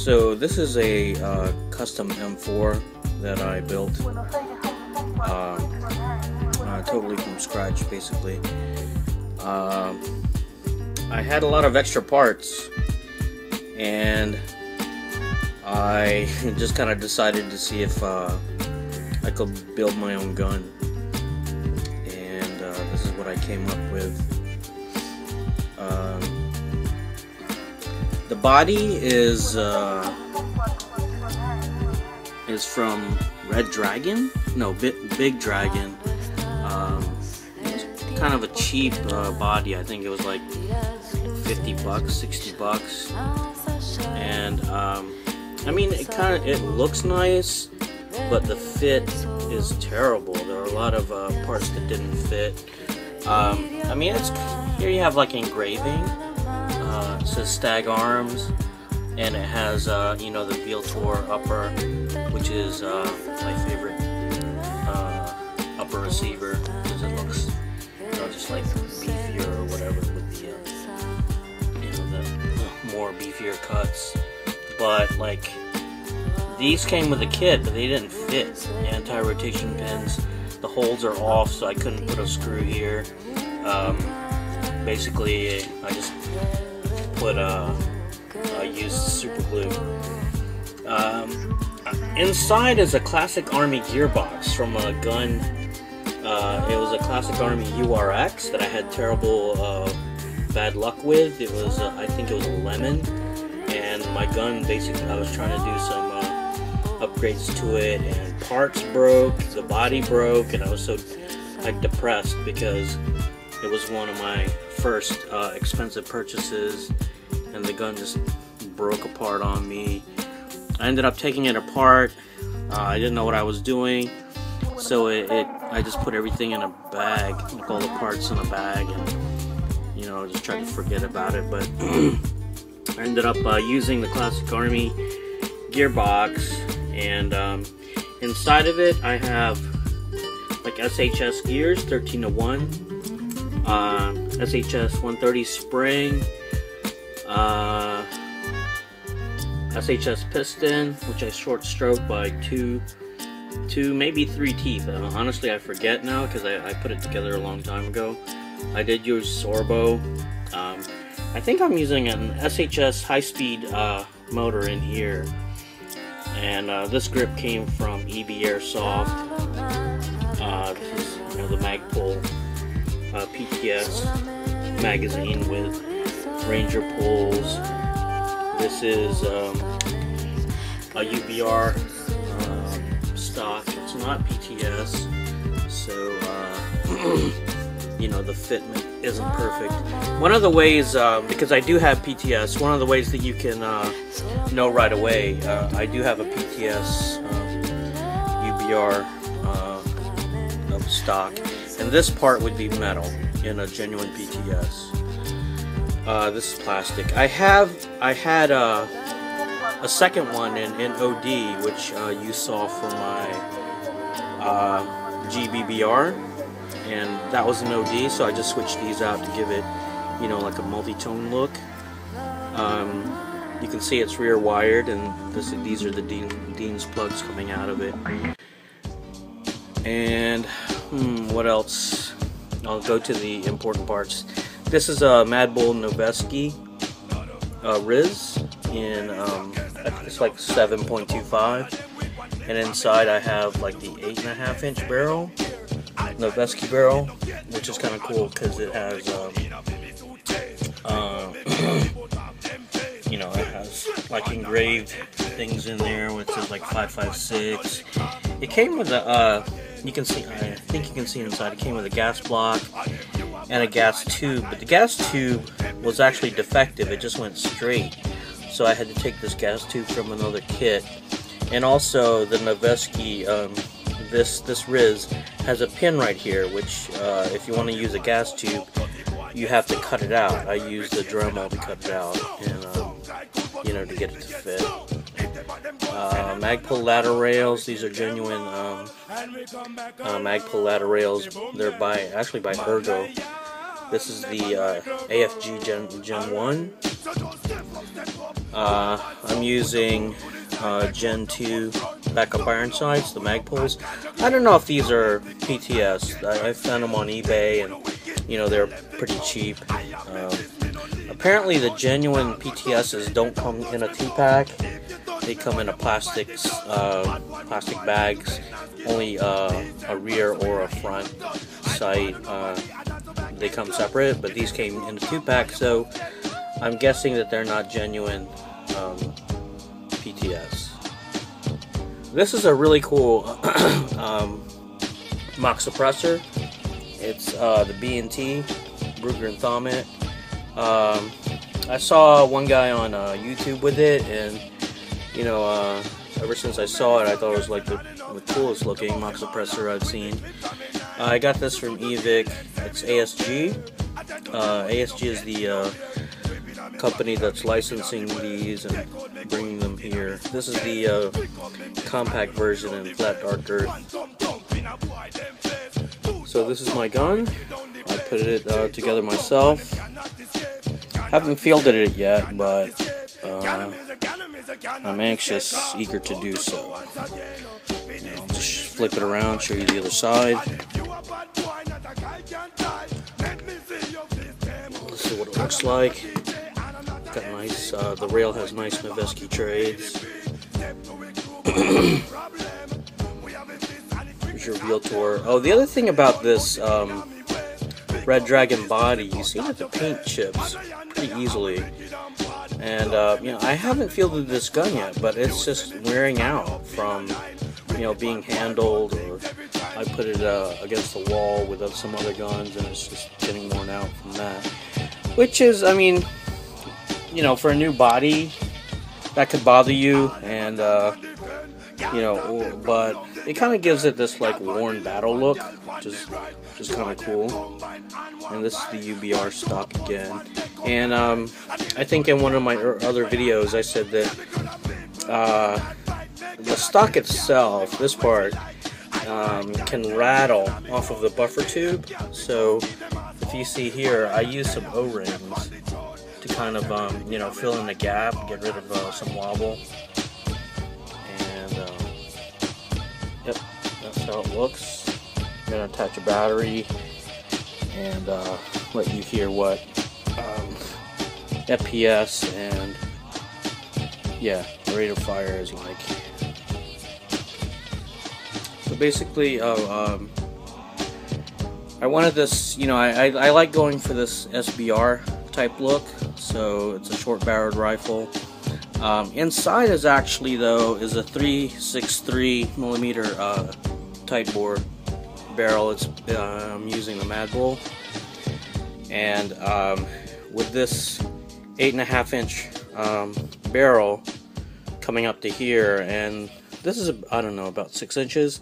So this is a custom M4 that I built totally from scratch, basically. I had a lot of extra parts, and I just kind of decided to see if I could build my own gun, and this is what I came up with. The body is from Red Dragon? No, Big Dragon. It's kind of a cheap body. I think it was like 50 bucks, 60 bucks. And I mean, it looks nice, but the fit is terrible. There are a lot of parts that didn't fit. I mean, here you have like engraving. It says Stag Arms, and it has you know, the VLTOR upper, which is my favorite upper receiver, because it looks, you know, just like beefier or whatever, with the you know, the more beefier cuts. But like, these came with a kit, but they didn't fit. The anti-rotation pins, the holes are off, so I couldn't put a screw here. Basically, I just put I used super glue. Inside is a classic Army gearbox from a gun. It was a classic Army URX that I had terrible bad luck with. It was I think it was a lemon, and my gun, basically I was trying to do some upgrades to it, and parts broke, the body broke, and I was so like depressed because it was one of my first expensive purchases, and the gun just broke apart on me. I ended up taking it apart. I didn't know what I was doing, so I just put everything in a bag, like all the parts in a bag, and you know, just tried to forget about it. But I ended up using the classic Army gearbox, and inside of it I have like SHS gears, 13-to-1. SHS 130 spring, SHS piston, which I short stroke by two, maybe 3 teeth. Honestly, I forget now because I put it together a long time ago. I did use Sorbo. I think I'm using an SHS high-speed motor in here, and this grip came from EB Airsoft. This is, you know, the Magpul PTS magazine with Ranger pulls. This is a UBR stock. It's not PTS, so you know, the fitment isn't perfect. One of the ways, because I do have PTS, one of the ways that you can know right away, I do have a PTS UBR stock, and this part would be metal in a genuine PTS. This is plastic. I had a second one in OD, which you saw for my GBBR, and that was an OD, so I just switched these out to give it, you know, like a multi-tone look. You can see it's rear wired, and these are the Dean's plugs coming out of it. And what else? I'll go to the important parts. This is a madbull Noveske Riz in it's like 7.25, and inside I have like the 8.5-inch barrel, Noveske barrel, which is kind of cool because it has you know, it has like engraved things in there, which is like 5.56. It came with a you can see, I think you can see inside, it came with a gas block and a gas tube, but the gas tube was actually defective. It just went straight, so I had to take this gas tube from another kit. And also the Noveske, this Riz has a pin right here, which if you want to use a gas tube, you have to cut it out. I used the Dremel to cut it out, and you know, to get it to fit. Magpul ladder rails. These are genuine Magpul ladder rails. They're actually by Ergo. This is the AFG Gen 1. I'm using Gen 2 backup iron sights, the Magpuls. I don't know if these are PTS. I found them on eBay, and you know, they're pretty cheap. Apparently the genuine PTSs don't come in a 2-pack. They come in a plastic bags, only a rear or a front sight. They come separate, but these came in a 2-pack, so I'm guessing that they're not genuine PTS. This is a really cool mock suppressor. It's the B&T, Brugger and Thomit. I saw one guy on YouTube with it, and you know, ever since I saw it, I thought it was like the coolest looking mock suppressor I've seen. I got this from Evic. It's ASG. ASG is the company that's licensing these and bringing them here. This is the compact version in flat dark earth. So this is my gun. I put it together myself. Haven't fielded it yet, but I'm anxious, eager to do so. I'll just flip it around, show you the other side. Let's see what it looks like. It's got nice, the rail has nice Noveske trades. Here's your VLTOR. Oh, the other thing about this Red Dragon body, you see that the paint chips pretty easily. And you know, I haven't fielded this gun yet, but it's just wearing out from, you know, being handled, or I put it against the wall with some other guns, and it's just getting worn out from that. Which is, I mean, you know, for a new body, that could bother you, and you know, but it kind of gives it this like worn battle look, which is kind of cool. And this is the UBR stock again. And I think in one of my other videos I said that the stock itself, this part, can rattle off of the buffer tube. So if you see here, I use some O-rings to kind of you know, fill in the gap, get rid of some wobble. And yep, that's how it looks. I'm gonna attach a battery and let you hear what FPS and yeah, rate of fire is like. So basically, I wanted this, you know, I like going for this SBR type look, so it's a short barreled rifle. Inside is actually, though, is a 363 millimeter tight bore barrel. It's I'm using the madbull, and with this 8.5 inch barrel coming up to here, and this is I don't know, about 6 inches.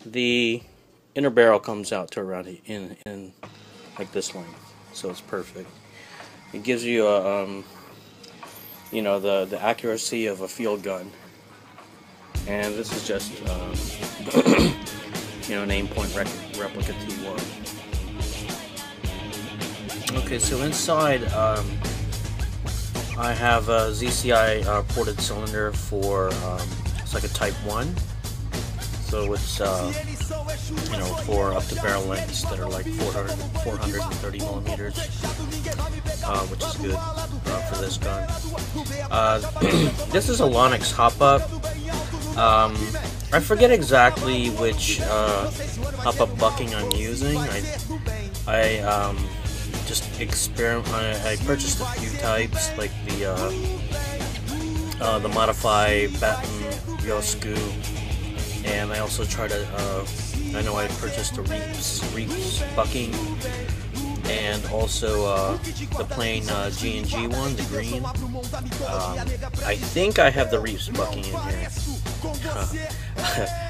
The inner barrel comes out to around in like this length, so it's perfect. It gives you a you know, the accuracy of a field gun, and this is just you know, an aim-point replica T1. Okay, so inside I have a ZCI ported cylinder for it's like a Type 1, so it's you know, for up to barrel lengths that are like 430 millimeters, which is good for this gun. This is a Lonex hopup. I forget exactly which hopup bucking I'm using. I just experiment. I purchased a few types, like the Modify, Batten, Yosku, and I also tried I know I purchased a Reeps bucking, and also the plain G&G one, the green. I think I have the Reeps bucking in here.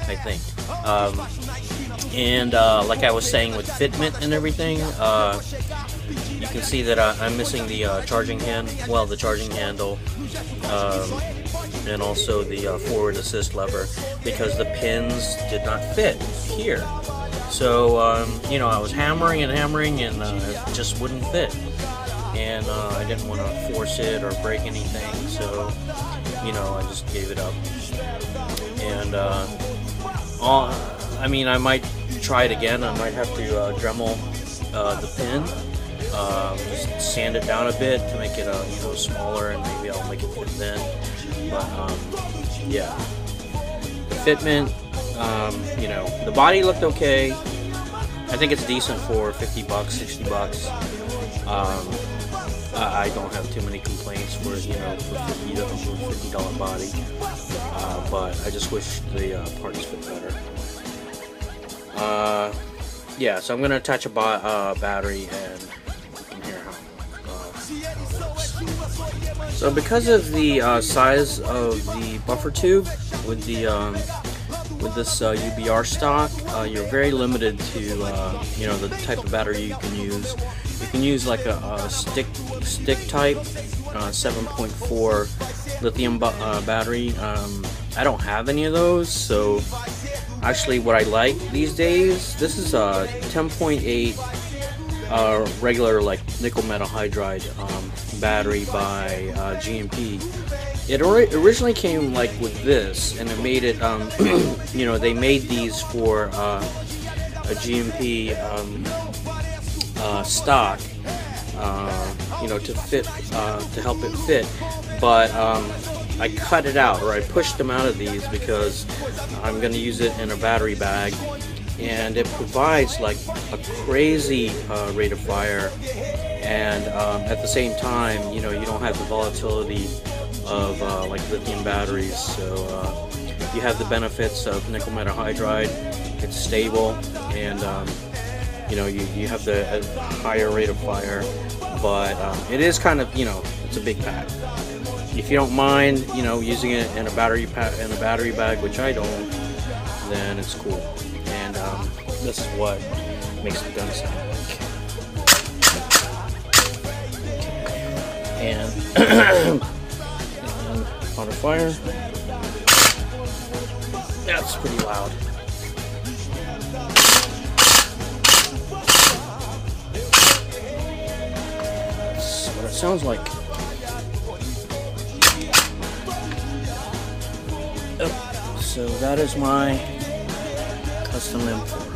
I think. And like I was saying with fitment and everything, you can see that I'm missing the charging handle, and also the forward assist lever, because the pins did not fit here. So you know, I was hammering and it just wouldn't fit. and I didn't want to force it or break anything, so you know, I just gave it up. And I mean, I might try it again. I might have to Dremel the pin, just sand it down a bit to make it you know, smaller, and maybe I'll make it fit then. But yeah, the fitment, you know, the body looked okay. I think it's decent for 50 bucks, 60 bucks. I don't have too many complaints for, you know, for $50 body, but I just wish the parts fit better. Yeah, so I'm gonna attach a battery, and you can hear how it works. So because of the size of the buffer tube with the with this UBR stock, you're very limited to you know, the type of battery you can use. You can use like a stick type 7.4 lithium battery. I don't have any of those, so actually what I like these days, this is a 10.8 regular like nickel metal hydride battery by GMP. It originally came like with this, and it made it you know, they made these for a GMP stock, you know, to fit, to help it fit, but I cut it out, or I pushed them out of these because I'm going to use it in a battery bag, and it provides like a crazy rate of fire, and at the same time, you know, you don't have the volatility of like lithium batteries, so you have the benefits of nickel metal hydride. It's stable, and you know, you have the higher rate of fire, but it is kind of, you know, it's a big pack. If you don't mind, you know, using it in a battery bag, which I don't, then it's cool. And this is what makes the gun sound like. And, and on a fire, that's pretty loud. That's what it sounds like. So that is my custom import.